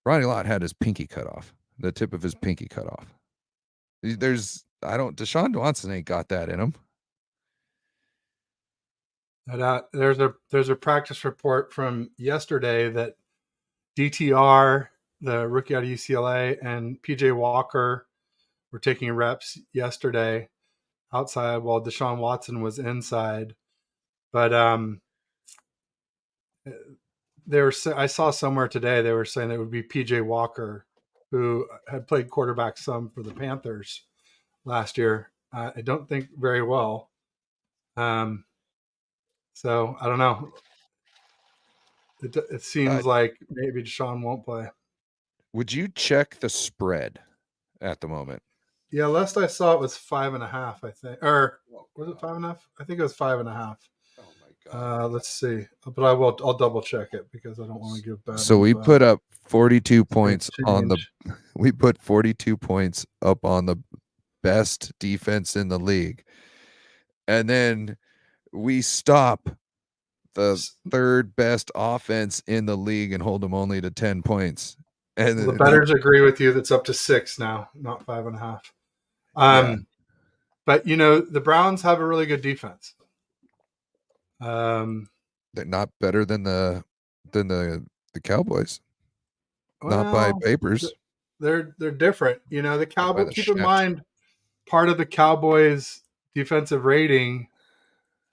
Ronnie Lott had his pinky cut off, the tip of his pinky cut off. Deshaun Watson ain't got that in him. There's a practice report from yesterday that DTR, the rookie out of UCLA, and PJ Walker were taking reps yesterday outside while Deshaun Watson was inside. But I saw somewhere today they were saying that it would be PJ Walker, who had played quarterback some for the Panthers last year. I don't think very well. So I don't know. It seems like maybe Deshaun won't play. Would you check the spread at the moment? Yeah, last I saw it was 5.5, I think. Or was it 5.5? I think it was 5.5. Oh my god. Let's see. But I'll double check it because I don't want to give bad. So we put up 42 points we put 42 points up on the best defense in the league. And then we stop the third best offense in the league and hold them only to 10 points. And the bettors agree with you. That's up to 6 now, not 5.5. Yeah. But the Browns have a really good defense. They're not better than the Cowboys. Not by papers. They're different. The Cowboys. Keep in mind, part of the Cowboys' defensive rating.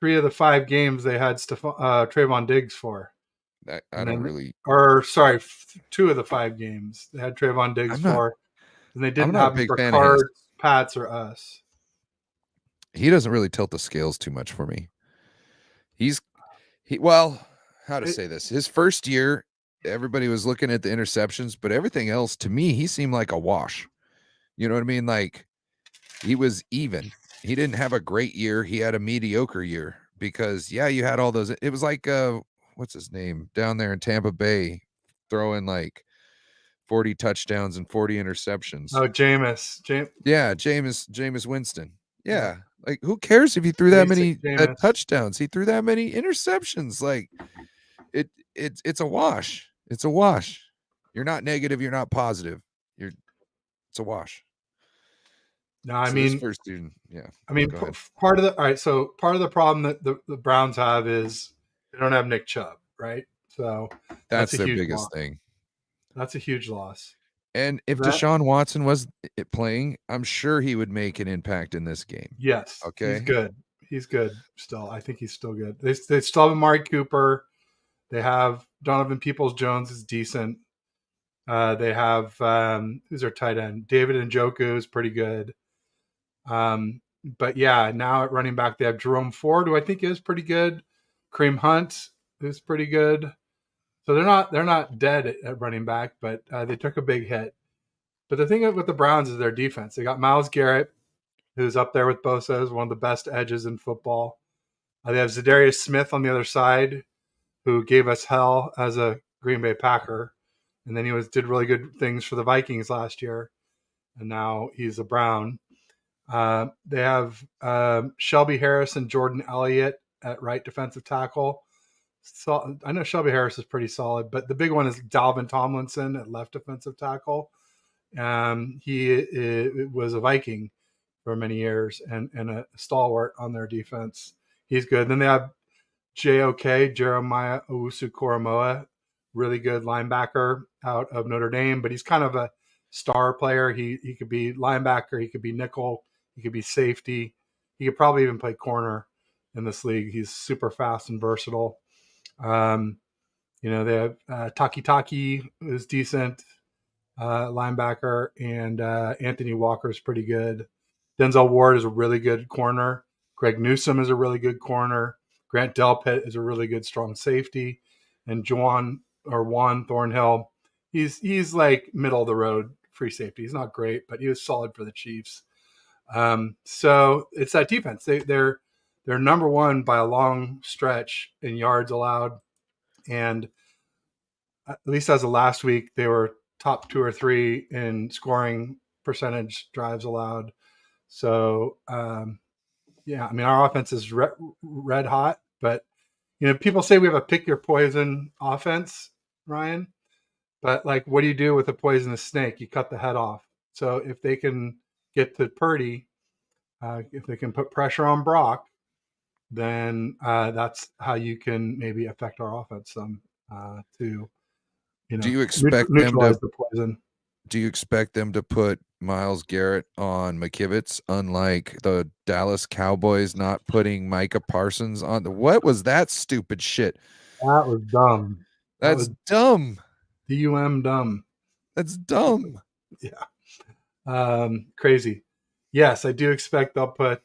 3 of the 5 games they had Trayvon Diggs for. I don't really. Or sorry, 2 of the 5 games they had Trayvon Diggs for, and they didn't I'm not have a him big for fan of Cards, Pats, or us. He doesn't really tilt the scales too much for me. How to say this? His first year, everybody was looking at the interceptions, but everything else, to me, he seemed like a wash. You know what I mean? Like, he was even. He didn't have a great year. He had a mediocre year because, yeah, you had all those. It was like, what's his name down there in Tampa Bay, throwing like 40 touchdowns and 40 interceptions. Oh, Jameis. Yeah, Jameis Winston. Yeah. Like, who cares if he threw that many touchdowns? He threw that many interceptions. Like, it's a wash. It's a wash. You're not negative. You're not positive. It's a wash. No, I mean, this first student, yeah. I mean, part of the problem that the Browns have is they don't have Nick Chubb, right? So that's their biggest thing. That's a huge loss. And if Deshaun Watson was playing, I'm sure he would make an impact in this game. Yes. Okay. He's good. He's good still. I think he's still good. They still have Amari Cooper. They have Donovan Peoples-Jones is decent. They have who's their tight end? David Njoku is pretty good. But yeah, now at running back they have Jerome Ford, who I think is pretty good. Kareem Hunt is pretty good. So they're not dead at running back, but they took a big hit. But the thing with the Browns is their defense. They got Myles Garrett, who's up there with Bosa as one of the best edges in football. They have Zadarius Smith on the other side, who gave us hell as a Green Bay Packer, and then he did really good things for the Vikings last year, and now he's a Brown. They have Shelby Harris and Jordan Elliott at right defensive tackle. So I know Shelby Harris is pretty solid, but the big one is Dalvin Tomlinson at left defensive tackle. He was a Viking for many years and a stalwart on their defense. He's good. Then they have Jeremiah Owusu-Koramoah, really good linebacker out of Notre Dame, but he's kind of a star player. He could be linebacker, he could be nickel, he could be safety. He could probably even play corner in this league. He's super fast and versatile. They have Taki, who's decent, linebacker, and Anthony Walker is pretty good. Denzel Ward is a really good corner. Greg Newsome is a really good corner. Grant Delpit is a really good strong safety. And Juan Thornhill, he's like middle of the road free safety. He's not great, but he was solid for the Chiefs. So it's that defense. They're number one by a long stretch in yards allowed. And at least as of last week, they were top 2 or 3 in scoring percentage drives allowed. So, yeah, I mean, our offense is red hot, but, people say we have a pick your poison offense, Ryan, but like, what do you do with a poisonous snake? You cut the head off. So if they can get to Purdy, if they can put pressure on Brock, then that's how you can maybe affect our offense some to, do you expect neutralize the poison? Do you expect them to put Myles Garrett on McKivitz, unlike the Dallas Cowboys not putting Micah Parsons on? What was that stupid shit? That was dumb. That's dumb. DUM dumb. That's dumb. Yeah. Crazy. Yes, I do expect they'll put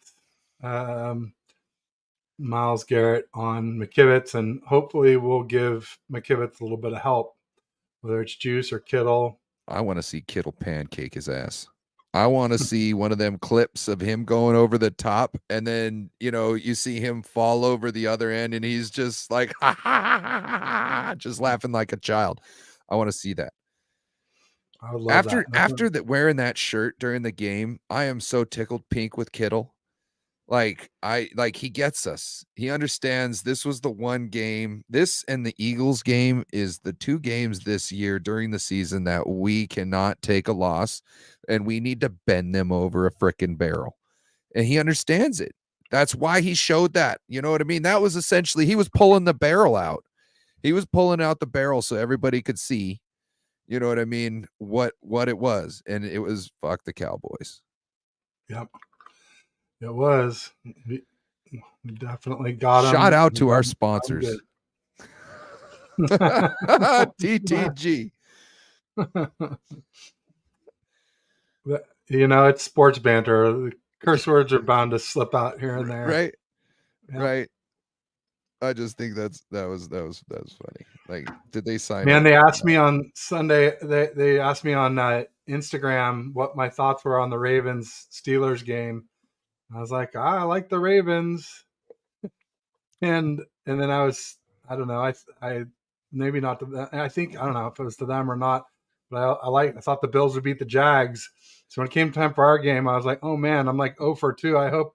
Myles Garrett on McKivitz, and hopefully we'll give McKivitz a little bit of help, whether it's Juice or Kittle. I want to see Kittle pancake his ass. I want to see one of them clips of him going over the top, and then, you see him fall over the other end, and he's just like, ha, ha, ha, ha, ha, just laughing like a child. I want to see that. I would love that. After wearing that shirt during the game, I am so tickled pink with Kittle. He gets us. He understands this was the one game. This and the Eagles game is the 2 games this year during the season that we cannot take a loss, and we need to bend them over a frickin' barrel. And he understands it. That's why he showed that. You know what I mean? That was essentially, he was pulling the barrel out. He was pulling out the barrel so everybody could see, you know what I mean, what it was. And it was fuck the Cowboys. Yep. It was. We definitely got him. Shout out to our Got him sponsors. good. TTG. You know, it's sports banter. The curse words are bound to slip out here and there. Right. Yeah. Right. I just think that was funny. Like, did they sign? Man, they asked me on Sunday. They asked me on Instagram what my thoughts were on the Ravens Steelers game. I was like, I like the Ravens, and then I don't know, I maybe not to them. I think I don't know if it was to them or not, but I thought the Bills would beat the Jags. So when it came time for our game, I was like, oh man, I'm like 0 for 2. I hope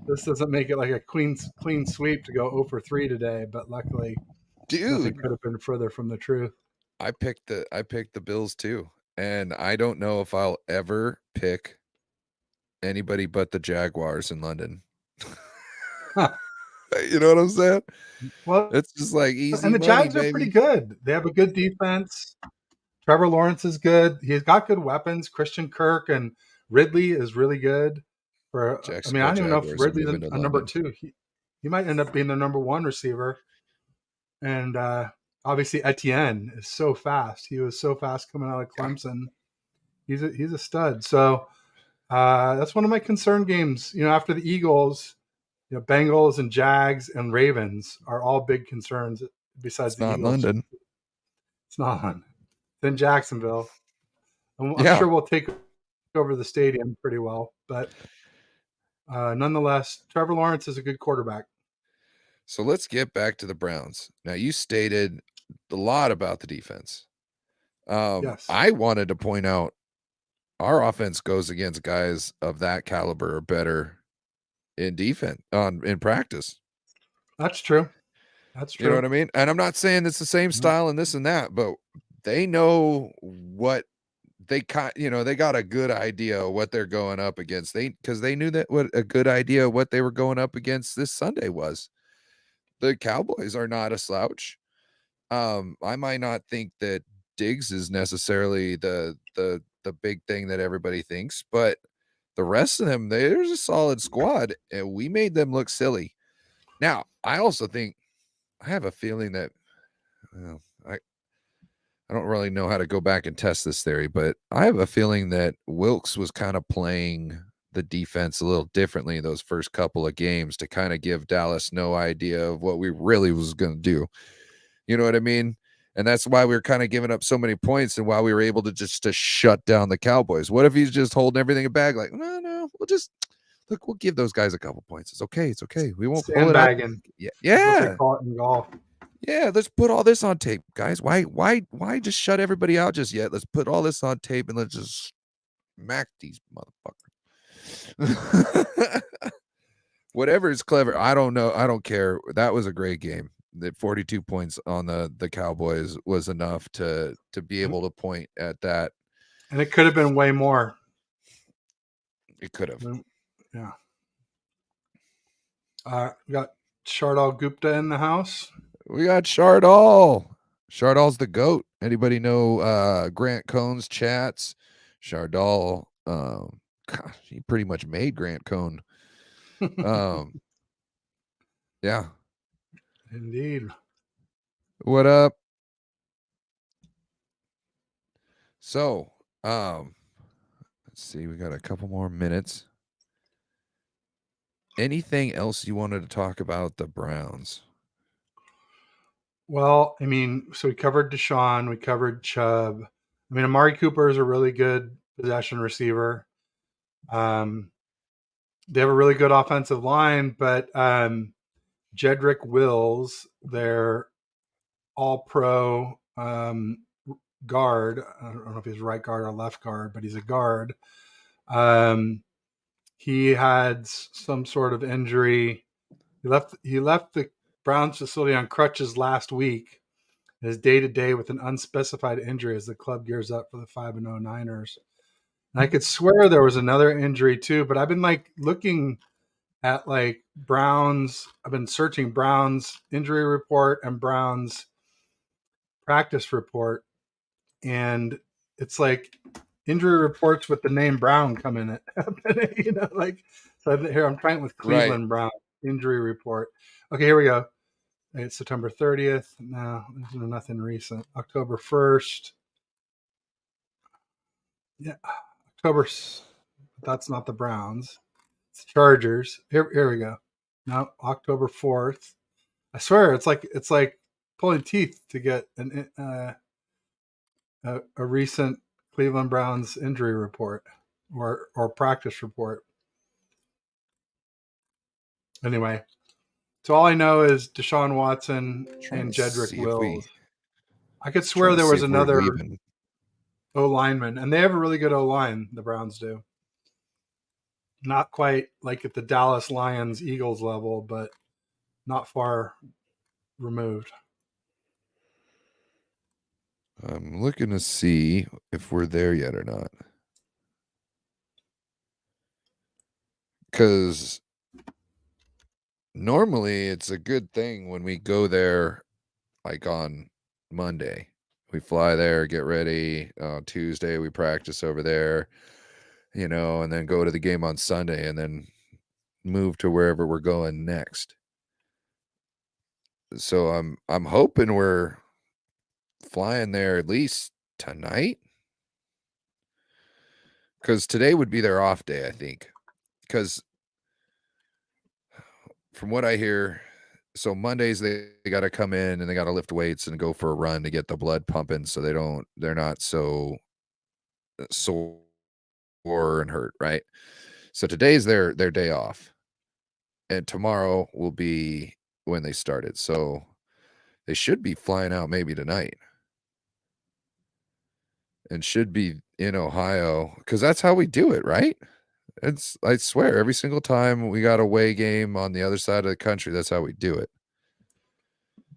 this doesn't make it like a clean sweep to go 0 for 3 today. But luckily, nothing could have been further from the truth. I picked the Bills too, and I don't know if I'll ever pick anybody but the Jaguars in London. You know what I'm saying? Well, it's just like easy. And the money, Jags baby. are pretty good. They have a good defense. Trevor Lawrence is good. He's got good weapons. Christian Kirk and Ridley is really good. I don't even know if Ridley's a number 2. He might end up being the number 1 receiver. And obviously Etienne is so fast. He was so fast coming out of Clemson. He's a stud. So that's one of my concern games. You know, after the Eagles, you know, Bengals and Jags and Ravens are all big concerns. Besides the Eagles, London. It's not London. It's in Jacksonville. I'm sure we'll take over the stadium pretty well, but nonetheless, Trevor Lawrence is a good quarterback. So let's get back to the Browns. Now, you stated a lot about the defense. Yes. I wanted to point out our offense goes against guys of that caliber or better in defense in practice. That's true. That's true. You know what I mean? And I'm not saying it's the same style and this and that, but they know what they got a good idea of what they're going up against. Because they knew that what a good idea of what they were going up against this Sunday was. The Cowboys are not a slouch. I might not think that Diggs is necessarily the big thing that everybody thinks, but the rest of them, there's a solid squad, and we made them look silly. Now, I also think I have a feeling that I don't really know how to go back and test this theory, but I have a feeling that Wilkes was kind of playing the defense a little differently those first couple of games to kind of give Dallas no idea of what we really was going to do. You know what I mean? And that's why we were kind of giving up so many points and why we were able to shut down the Cowboys. What if he's just holding everything back? Like, no, we'll give those guys a couple points. It's okay. We won't pull it out. Yeah. They call it in golf. Yeah, let's put all this on tape, guys. Why just shut everybody out just yet? Let's put all this on tape and let's just smack these motherfuckers. Whatever is clever. I don't know. I don't care. That was a great game. That 42 points on the Cowboys was enough to be able to point at that. And it could have been way more. It could have. Yeah. We got Shardal Gupta in the house. We got Shardal. Shardal's the GOAT. Anybody know Grant Cohn's chats? Shardal, gosh, he pretty much made Grant Cohn. Yeah. Indeed. What up? So, let's see. We got a couple more minutes. Anything else you wanted to talk about the Browns? Well, I mean, so we covered Deshaun, we covered Chubb. I mean, Amari Cooper is a really good possession receiver. They have a really good offensive line, but Jedrick Wills, their all-pro guard. I don't know if he's right guard or left guard, but he's a guard. He had some sort of injury. He left the Browns facility on crutches last week. Is day-to-day with an unspecified injury as the club gears up for the 5-0 Niners. And I could swear there was another injury too, but I've been looking at Browns. I've been searching Browns injury report and Browns practice report, and it's injury reports with the name Brown come in it. So here I'm trying with Right. Cleveland Brown injury report. Okay, here we go. It's September 30th. No, there's nothing recent. October 1st. Yeah, October. That's not the Browns. It's Chargers. Here we go. No, October 4th. I swear it's like pulling teeth to get a recent Cleveland Browns injury report or practice report. Anyway, so all I know is Deshaun Watson and Jedrick Wills. I could swear there was another O lineman, and they have a really good O line. The Browns do. Not quite like at the Dallas Lions Eagles level, but not far removed. I'm looking to see if we're there yet or not. Because normally it's a good thing when we go there like on Monday. We fly there, get ready. Tuesday we practice over there, and then go to the game on Sunday and then move to wherever we're going next. So I'm hoping we're flying there at least tonight. Because today would be their off day, I think. Because from what I hear, so Mondays they got to come in and they got to lift weights and go for a run to get the blood pumping, so they're not so sore and hurt, right? So today's their day off, and tomorrow will be when they started. So they should be flying out maybe tonight, and should be in Ohio because that's how we do it, right? I swear, every single time we got a away game on the other side of the country, that's how we do it.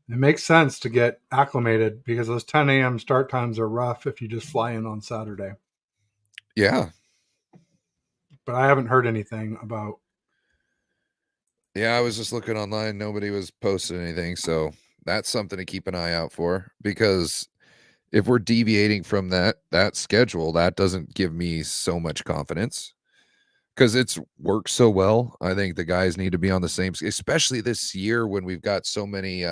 It makes sense to get acclimated because those 10 a.m. start times are rough if you just fly in on Saturday. Yeah. But I haven't heard anything about. Yeah, I was just looking online. Nobody was posting anything. So that's something to keep an eye out for, because if we're deviating from that schedule, that doesn't give me so much confidence, because it's worked so well. I think the guys need to be on the same, especially this year when we've got so many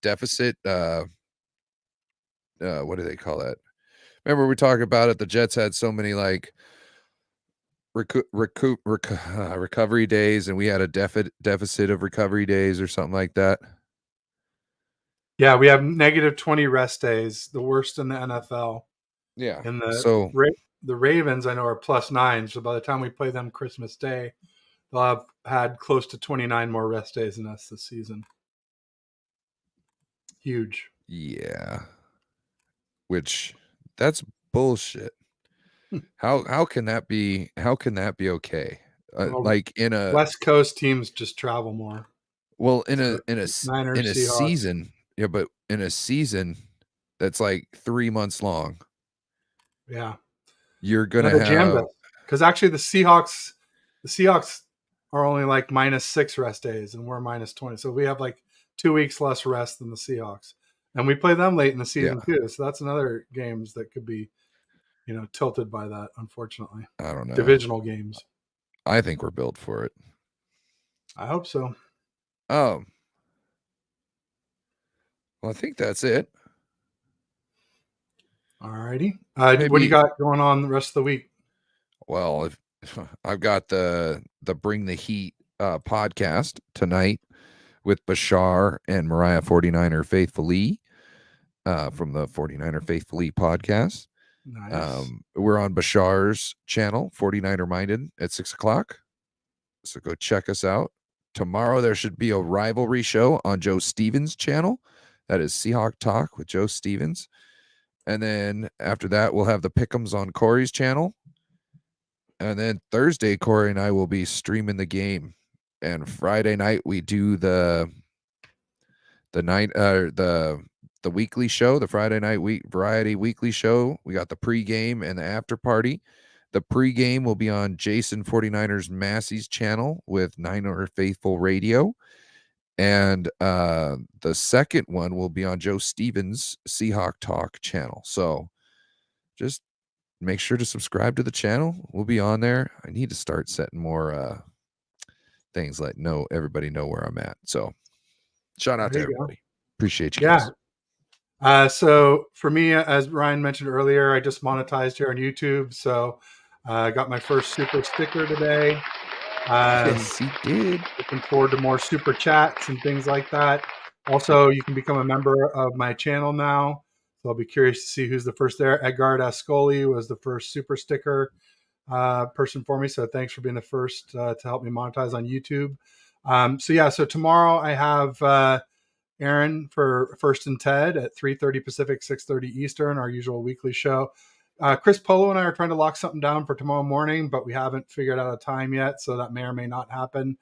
deficit. What do they call that? Remember we talked about it. The Jets had so many like recovery days, and we had a deficit of recovery days or something like that. Yeah, we have negative 20 rest days, the worst in the NFL. Yeah. And the Ravens, I know, are +9. So by the time we play them Christmas Day, they'll have had close to 29 more rest days than us this season. Huge. Yeah. Which, that's bullshit. How can that be? How can that be okay? Like in a West Coast teams just travel more. Well, in a season, yeah, but in a season that's like 3 months long. Yeah, you're gonna have, because actually the Seahawks are only like -6 rest days, and we're -20. So we have like 2 weeks less rest than the Seahawks, and we play them late in the season too. So that's another games that could be, tilted by that. Unfortunately, I don't know. Divisional games. I think we're built for it. I hope so. Well, I think that's it. All righty. What do you got going on the rest of the week? Well, I've got the Bring the Heat podcast tonight with Bashar and Mariah 49er Faithfully from the 49er Faithfully podcast. Nice. We're on Bashar's channel, 49er Minded, at 6:00. So go check us out. Tomorrow there should be a rivalry show on Joe Stevens' channel. That is Seahawk Talk with Joe Stevens. And then after that, we'll have the Pick'ems on Corey's channel. And then Thursday, Corey and I will be streaming the game. And Friday night we do the weekly show, the Friday night variety weekly show. We got the pregame and the after party. The pregame will be on Jason 49ers Massey's channel with Niner Faithful Radio. And the second one will be on Joe Stevens' Seahawk Talk channel. So just make sure to subscribe to the channel. We'll be on there. I need to start setting more things like everybody know where I'm at. So shout out to There you go. everybody. Appreciate you Yeah. guys. So for me, as Ryan mentioned earlier, I just monetized here on YouTube. So I got my first super sticker today. Yes, he did. Looking forward to more super chats and things like that. Also, you can become a member of my channel now. So I'll be curious to see who's the first there. Edgard Ascoli was the first super sticker person for me. So thanks for being the first to help me monetize on YouTube. So tomorrow I have Aaron for First and Ted at 3:30 Pacific, 6:30 Eastern, our usual weekly show. Chris Polo and I are trying to lock something down for tomorrow morning, but we haven't figured out a time yet, so that may or may not happen.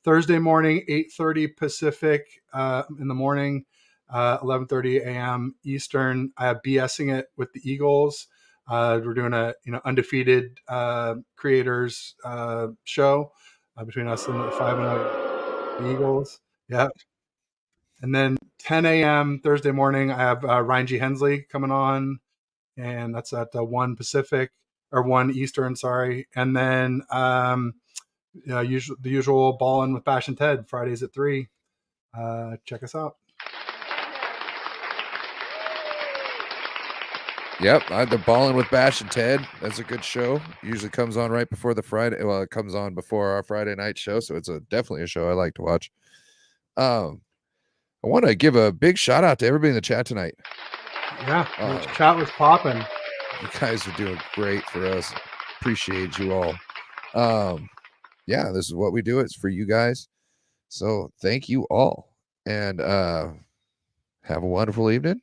Thursday morning, 8:30 Pacific in the morning, 11:30 a.m. Eastern. I have BSing it with the Eagles. We're doing a undefeated creators show between us and the 5-0 Eagles. Yeah. And then 10 a.m. Thursday morning, I have Ryan G. Hensley coming on, and that's at 1 Pacific or 1 Eastern, sorry. And then the usual Ballin' with Bash and Ted, Fridays at 3. Check us out. Yep, the Ballin' with Bash and Ted. That's a good show. Usually comes on right before the Friday. Well, it comes on before our Friday night show, so it's definitely a show I like to watch. I want to give a big shout out to everybody in the chat tonight. Yeah, the chat was popping. You guys are doing great for us. Appreciate you all. Yeah, this is what we do. It's for you guys. So thank you all, and have a wonderful evening.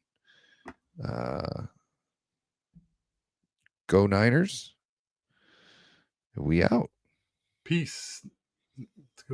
Go Niners. We out. Peace.